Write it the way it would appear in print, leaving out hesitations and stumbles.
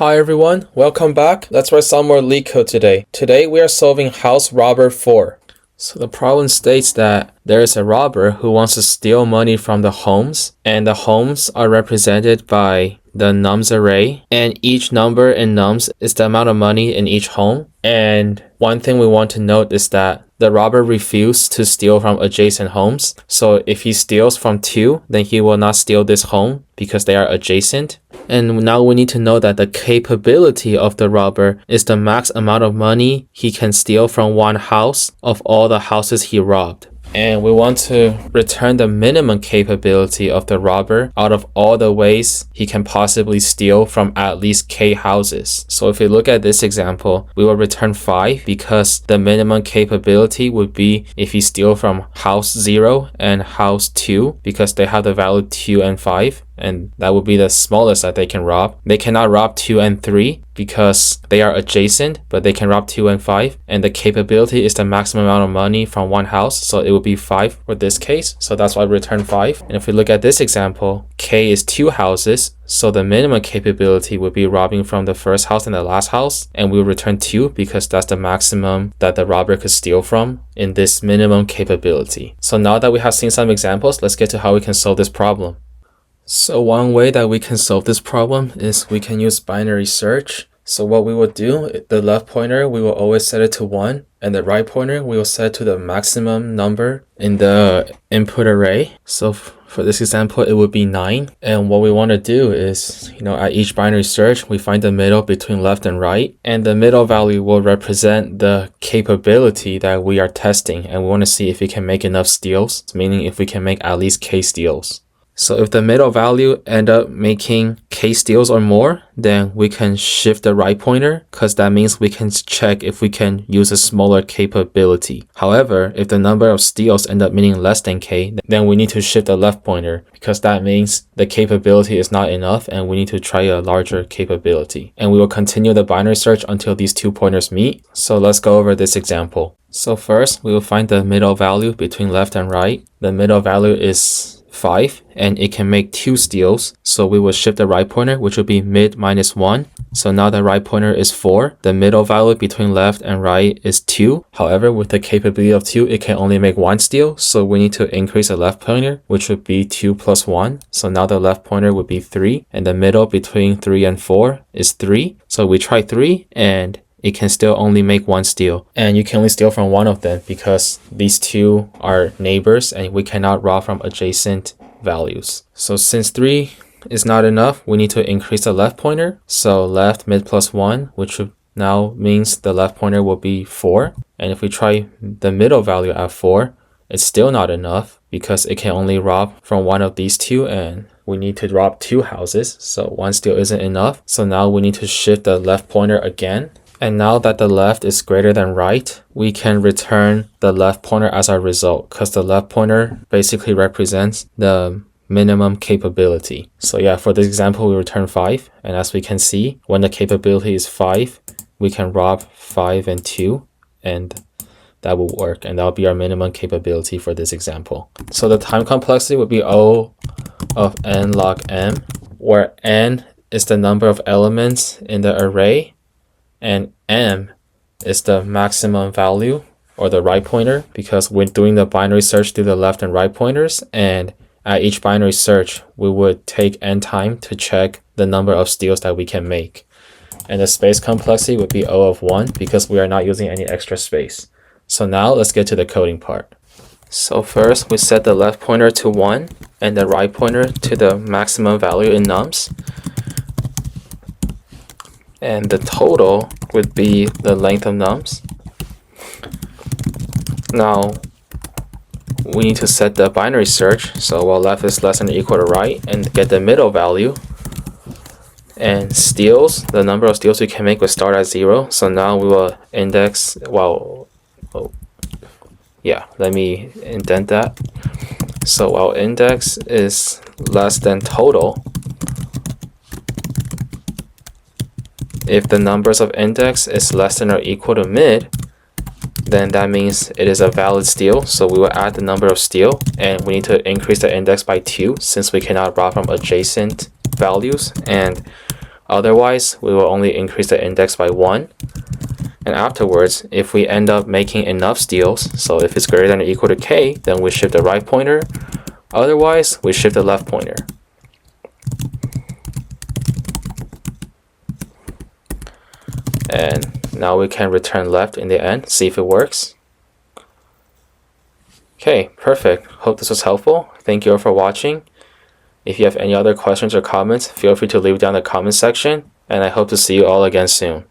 Hi everyone, welcome back. Let's write some more Leetcode today. Today we are solving House Robber 4. So the problem states that there is a robber who wants to steal money from the homes, and the homes are represented by the nums array, and each number in nums is the amount of money in each home. And one thing we want to note is that the robber refused to steal from adjacent homes. So if he steals from 2, then he will not steal this home because they are adjacent. And now we need to know that the capability of the robber is the max amount of money he can steal from one house of all the houses he robbed. And we want to return the minimum capability of the robber out of all the ways he can possibly steal from at least k houses. So if we look at this example, we will return 5 because the minimum capability would be if he steals from house 0 and house 2 because they have the value 2 and 5. And that would be the smallest that they can rob. They cannot rob 2 and 3 because they are adjacent, but they can rob 2 and 5. And the capability is the maximum amount of money from one house, so it would be 5 for this case. So that's why I return 5. And if we look at this example, K is 2 houses, so the minimum capability would be robbing from the first house and the last house. And we'll return 2 because that's the maximum that the robber could steal from in this minimum capability. So now that we have seen some examples, let's get to how we can solve this problem. So one way that we can solve this problem is we can use binary search. So what we will do, the left pointer, we will always set it to 1, and the right pointer, we will set it to the maximum number in the input array. So for this example, it would be 9. And what we want to do is, at each binary search, we find the middle between left and right. And the middle value will represent the capability that we are testing. And we want to see if we can make enough steals, meaning if we can make at least k steals. So if the middle value end up making k steals or more, then we can shift the right pointer because that means we can check if we can use a smaller capability. However, if the number of steals end up meaning less than k, then we need to shift the left pointer because that means the capability is not enough and we need to try a larger capability. And we will continue the binary search until these 2 pointers meet. So let's go over this example. So first, we will find the middle value between left and right. The middle value is 5 and it can make 2 steals, so we will shift the right pointer, which will be mid minus 1. So now the right pointer is 4. The middle value between left and right is 2. However, with the capability of 2, it can only make 1 steal, so we need to increase the left pointer, which would be 2 plus 1. So now the left pointer would be 3, and the middle between 3 and 4 is 3. So we try 3 and it can still only make 1 steal. And you can only steal from one of them because these 2 are neighbors and we cannot rob from adjacent values. So since 3 is not enough, we need to increase the left pointer. So left mid plus 1, which now means the left pointer will be 4. And if we try the middle value at 4, it's still not enough because it can only rob from one of these 2 and we need to rob 2 houses. So 1 steal isn't enough. So now we need to shift the left pointer again. And now that the left is greater than right, we can return the left pointer as our result because the left pointer basically represents the minimum capability. So yeah, for this example, we return 5. And as we can see, when the capability is 5, we can rob 5 and 2, and that will work. And that will be our minimum capability for this example. So the time complexity would be O of n log m, where n is the number of elements in the array, and m is the maximum value or the right pointer because we're doing the binary search through the left and right pointers, and at each binary search we would take n time to check the number of steals that we can make. And the space complexity would be O of 1 because we are not using any extra space. So now let's get to the coding part. So first we set the left pointer to 1 and the right pointer to the maximum value in nums. And the total would be the length of nums. Now, we need to set the binary search, so while left is less than or equal to right, and get the middle value. And steals, the number of steals we can make will start at 0. So now we will index, let me indent that. So while index is less than total, if the numbers of index is less than or equal to mid, then that means it is a valid steal. So we will add the number of steal, and we need to increase the index by 2 since we cannot rob from adjacent values. And Otherwise, we will only increase the index by 1. And afterwards, if we end up making enough steals, so if it's greater than or equal to k, then we shift the right pointer. Otherwise, we shift the left pointer. And now we can return left in the end, see if it works. Okay, perfect. Hope this was helpful. Thank you all for watching. If you have any other questions or comments, feel free to leave it down in the comment section, and I hope to see you all again soon.